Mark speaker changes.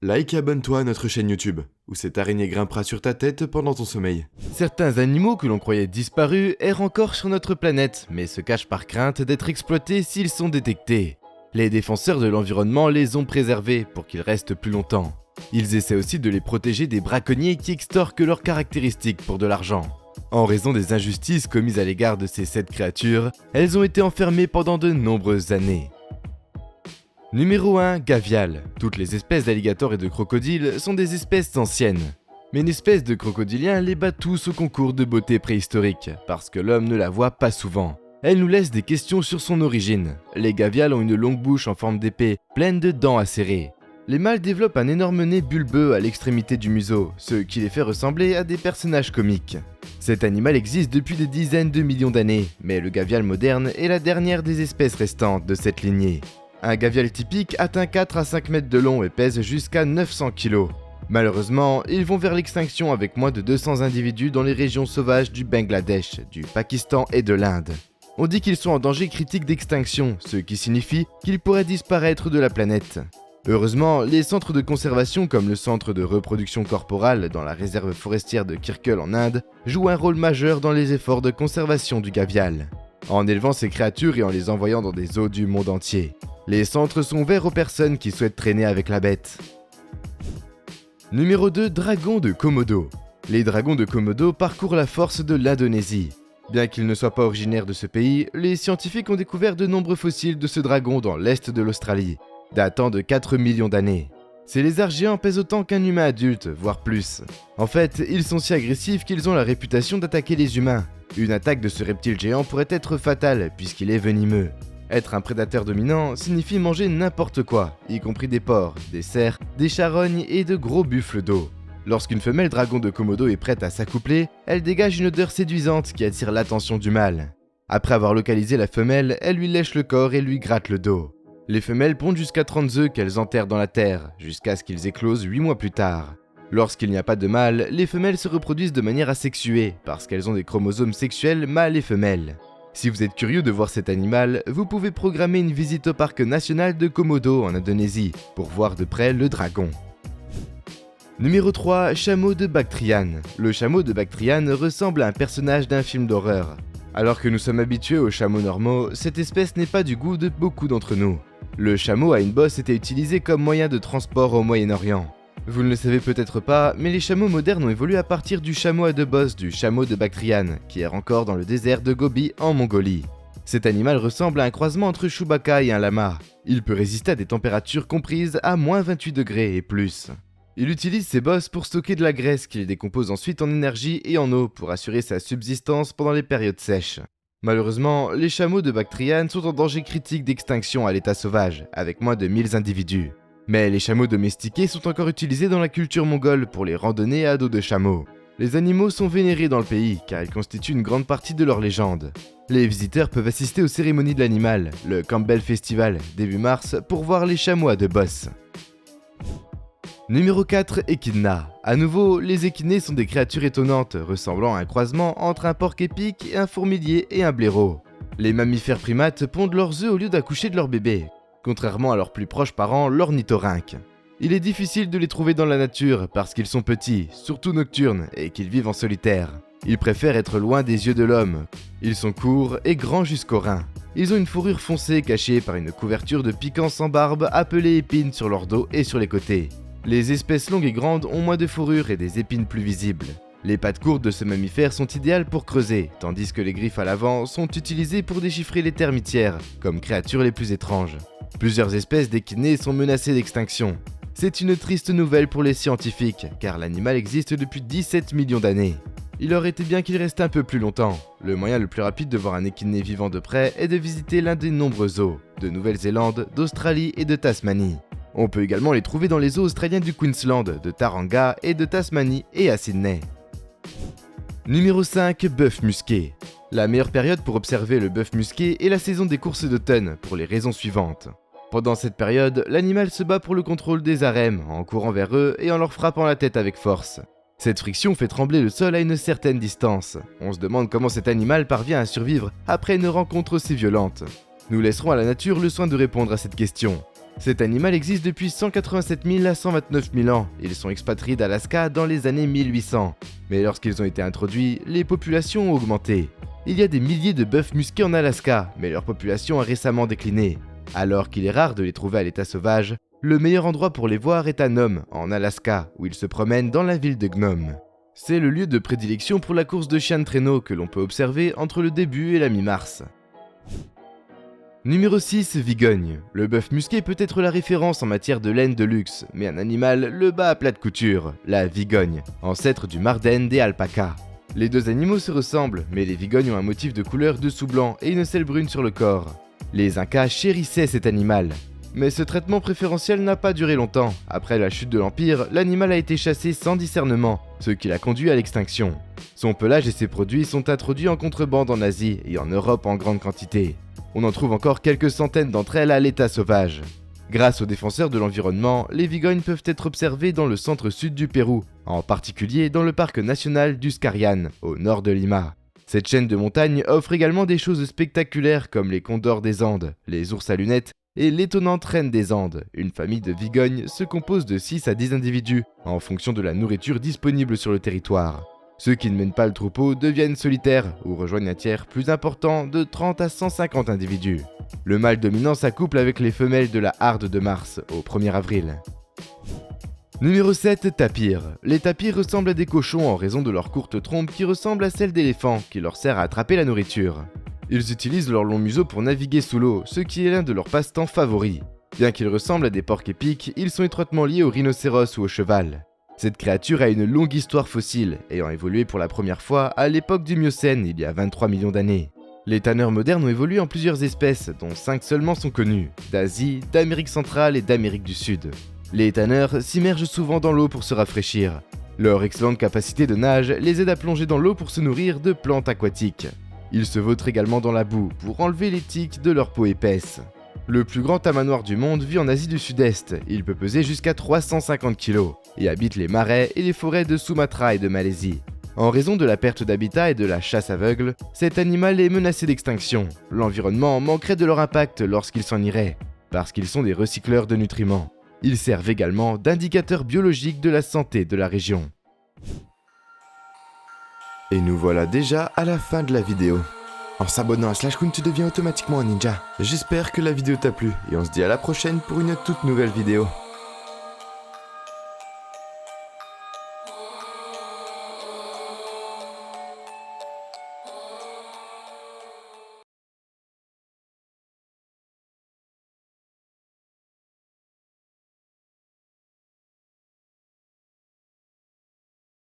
Speaker 1: Like et abonne-toi à notre chaîne YouTube, où cette araignée grimpera sur ta tête pendant ton sommeil.
Speaker 2: Certains animaux que l'on croyait disparus errent encore sur notre planète, mais se cachent par crainte d'être exploités s'ils sont détectés. Les défenseurs de l'environnement les ont préservés pour qu'ils restent plus longtemps. Ils essaient aussi de les protéger des braconniers qui extorquent leurs caractéristiques pour de l'argent. En raison des injustices commises à l'égard de ces 7 créatures, elles ont été enfermées pendant de nombreuses années. Numéro 1. Gavial. Toutes les espèces d'alligators et de crocodiles sont des espèces anciennes. Mais une espèce de crocodilien les bat tous au concours de beauté préhistorique, parce que l'homme ne la voit pas souvent. Elle nous laisse des questions sur son origine. Les gavials ont une longue bouche en forme d'épée, pleine de dents acérées. Les mâles développent un énorme nez bulbeux à l'extrémité du museau, ce qui les fait ressembler à des personnages comiques. Cet animal existe depuis des dizaines de millions d'années, mais le gavial moderne est la dernière des espèces restantes de cette lignée. Un gavial typique atteint 4 à 5 mètres de long et pèse jusqu'à 900 kg. Malheureusement, ils vont vers l'extinction avec moins de 200 individus dans les régions sauvages du Bangladesh, du Pakistan et de l'Inde. On dit qu'ils sont en danger critique d'extinction, ce qui signifie qu'ils pourraient disparaître de la planète. Heureusement, les centres de conservation comme le centre de reproduction corporale dans la réserve forestière de Kirkul en Inde jouent un rôle majeur dans les efforts de conservation du gavial, en élevant ces créatures et en les envoyant dans des eaux du monde entier. Les centres sont ouverts aux personnes qui souhaitent traîner avec la bête. Numéro 2. Dragon de Komodo. Les dragons de Komodo parcourent la force de l'Indonésie. Bien qu'ils ne soient pas originaires de ce pays, les scientifiques ont découvert de nombreux fossiles de ce dragon dans l'est de l'Australie, datant de 4 millions d'années. Ces lézards géants pèsent autant qu'un humain adulte, voire plus. En fait, ils sont si agressifs qu'ils ont la réputation d'attaquer les humains. Une attaque de ce reptile géant pourrait être fatale puisqu'il est venimeux. Être un prédateur dominant signifie manger n'importe quoi, y compris des porcs, des cerfs, des charognes et de gros buffles d'eau. Lorsqu'une femelle dragon de Komodo est prête à s'accoupler, elle dégage une odeur séduisante qui attire l'attention du mâle. Après avoir localisé la femelle, elle lui lèche le corps et lui gratte le dos. Les femelles pondent jusqu'à 30 œufs qu'elles enterrent dans la terre, jusqu'à ce qu'ils éclosent 8 mois plus tard. Lorsqu'il n'y a pas de mâle, les femelles se reproduisent de manière asexuée, parce qu'elles ont des chromosomes sexuels mâles et femelles. Si vous êtes curieux de voir cet animal, vous pouvez programmer une visite au parc national de Komodo en Indonésie, pour voir de près le dragon. Numéro 3. Chameau de Bactriane. Le chameau de Bactriane ressemble à un personnage d'un film d'horreur. Alors que nous sommes habitués aux chameaux normaux, cette espèce n'est pas du goût de beaucoup d'entre nous. Le chameau à une bosse était utilisé comme moyen de transport au Moyen-Orient. Vous ne le savez peut-être pas, mais les chameaux modernes ont évolué à partir du chameau à 2 bosses du chameau de Bactriane, qui erre encore dans le désert de Gobi en Mongolie. Cet animal ressemble à un croisement entre Chewbacca et un lama. Il peut résister à des températures comprises à moins 28 degrés et plus. Il utilise ses bosses pour stocker de la graisse qu'il décompose ensuite en énergie et en eau pour assurer sa subsistance pendant les périodes sèches. Malheureusement, les chameaux de Bactriane sont en danger critique d'extinction à l'état sauvage, avec moins de 1000 individus. Mais les chameaux domestiqués sont encore utilisés dans la culture mongole pour les randonnées à dos de chameau. Les animaux sont vénérés dans le pays car ils constituent une grande partie de leur légende. Les visiteurs peuvent assister aux cérémonies de l'animal, le Campbell Festival, début mars, pour voir les chameaux à 2 bosses. Numéro 4. Échidna. À nouveau, les échidnés sont des créatures étonnantes, ressemblant à un croisement entre un porc-épic, un fourmilier et un blaireau. Les mammifères primates pondent leurs œufs au lieu d'accoucher de leurs bébés, contrairement à leurs plus proches parents, l'ornithorynque. Il est difficile de les trouver dans la nature parce qu'ils sont petits, surtout nocturnes, et qu'ils vivent en solitaire. Ils préfèrent être loin des yeux de l'homme. Ils sont courts et grands jusqu'aux reins. Ils ont une fourrure foncée cachée par une couverture de piquants sans barbe appelée épines sur leur dos et sur les côtés. Les espèces longues et grandes ont moins de fourrure et des épines plus visibles. Les pattes courtes de ce mammifère sont idéales pour creuser, tandis que les griffes à l'avant sont utilisées pour déchiffrer les termitières, comme créatures les plus étranges. Plusieurs espèces d'échidnés sont menacées d'extinction. C'est une triste nouvelle pour les scientifiques, car l'animal existe depuis 17 millions d'années. Il aurait été bien qu'il reste un peu plus longtemps. Le moyen le plus rapide de voir un échidné vivant de près est de visiter l'un des nombreux zoos, de Nouvelle-Zélande, d'Australie et de Tasmanie. On peut également les trouver dans les zoos australiens du Queensland, de Taranga et de Tasmanie et à Sydney. Numéro 5. Bœuf musqué. La meilleure période pour observer le bœuf musqué est la saison des courses d'automne, pour les raisons suivantes. Pendant cette période, l'animal se bat pour le contrôle des arènes, en courant vers eux et en leur frappant la tête avec force. Cette friction fait trembler le sol à une certaine distance. On se demande comment cet animal parvient à survivre après une rencontre aussi violente. Nous laisserons à la nature le soin de répondre à cette question. Cet animal existe depuis 187 000 à 129 000 ans. Ils sont expatriés d'Alaska dans les années 1800. Mais lorsqu'ils ont été introduits, les populations ont augmenté. Il y a des milliers de bœufs musqués en Alaska, mais leur population a récemment décliné. Alors qu'il est rare de les trouver à l'état sauvage, le meilleur endroit pour les voir est à Nome, en Alaska, où ils se promènent dans la ville de Gnome. C'est le lieu de prédilection pour la course de chiens de traîneau que l'on peut observer entre le début et la mi-mars. Numéro 6, Vigogne. Le bœuf musqué peut être la référence en matière de laine de luxe, mais un animal le bat à plat de couture, la vigogne, ancêtre du marden des alpacas. Les deux animaux se ressemblent, mais les vigognes ont un motif de couleur dessous blanc et une selle brune sur le corps. Les Incas chérissaient cet animal. Mais ce traitement préférentiel n'a pas duré longtemps. Après la chute de l'Empire, l'animal a été chassé sans discernement, ce qui l'a conduit à l'extinction. Son pelage et ses produits sont introduits en contrebande en Asie et en Europe en grande quantité. On en trouve encore quelques centaines d'entre elles à l'état sauvage. Grâce aux défenseurs de l'environnement, les vigognes peuvent être observés dans le centre-sud du Pérou, en particulier dans le parc national d'Uscarián, au nord de Lima. Cette chaîne de montagnes offre également des choses spectaculaires comme les condors des Andes, les ours à lunettes et l'étonnante reine des Andes. Une famille de vigognes se compose de 6 à 10 individus, en fonction de la nourriture disponible sur le territoire. Ceux qui ne mènent pas le troupeau deviennent solitaires ou rejoignent un tiers plus important de 30 à 150 individus. Le mâle dominant s'accouple avec les femelles de la harde de mars, au 1er avril. Numéro 7, tapirs. Les tapirs ressemblent à des cochons en raison de leur courte trompe qui ressemble à celle d'éléphants, qui leur sert à attraper la nourriture. Ils utilisent leur long museau pour naviguer sous l'eau, ce qui est l'un de leurs passe-temps favoris. Bien qu'ils ressemblent à des porcs-épics, ils sont étroitement liés au rhinocéros ou au cheval. Cette créature a une longue histoire fossile, ayant évolué pour la première fois à l'époque du Miocène, il y a 23 millions d'années. Les tanneurs modernes ont évolué en plusieurs espèces, dont 5 seulement sont connues, d'Asie, d'Amérique centrale et d'Amérique du Sud. Les tanneurs s'immergent souvent dans l'eau pour se rafraîchir. Leur excellente capacité de nage les aide à plonger dans l'eau pour se nourrir de plantes aquatiques. Ils se vautrent également dans la boue pour enlever les tiques de leur peau épaisse. Le plus grand tamanoir du monde vit en Asie du Sud-Est, il peut peser jusqu'à 350 kg, et habite les marais et les forêts de Sumatra et de Malaisie. En raison de la perte d'habitat et de la chasse aveugle, cet animal est menacé d'extinction. L'environnement manquerait de leur impact lorsqu'ils s'en iraient, parce qu'ils sont des recycleurs de nutriments. Ils servent également d'indicateurs biologiques de la santé de la région.
Speaker 1: Et nous voilà déjà à la fin de la vidéo. En s'abonnant à SlashCoon, tu deviens automatiquement un ninja. J'espère que la vidéo t'a plu et on se dit à la prochaine pour une toute nouvelle vidéo.